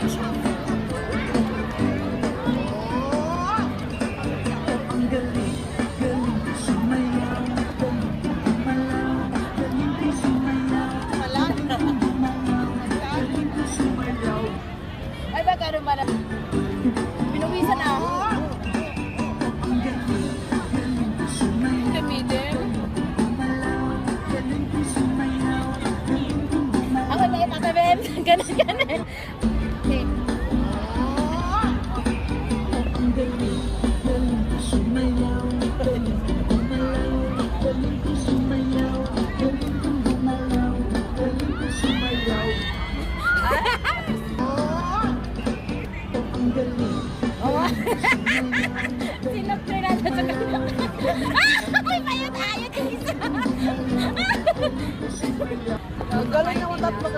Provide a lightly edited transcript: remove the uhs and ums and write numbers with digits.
Ay, baka naman. Pinuwisan na ako. Gamitin. Ako na itatabi. Ganon. Okay. Sinapre na sa kanya. Ay, payot-ayot yung isa. Galing naman tatlo,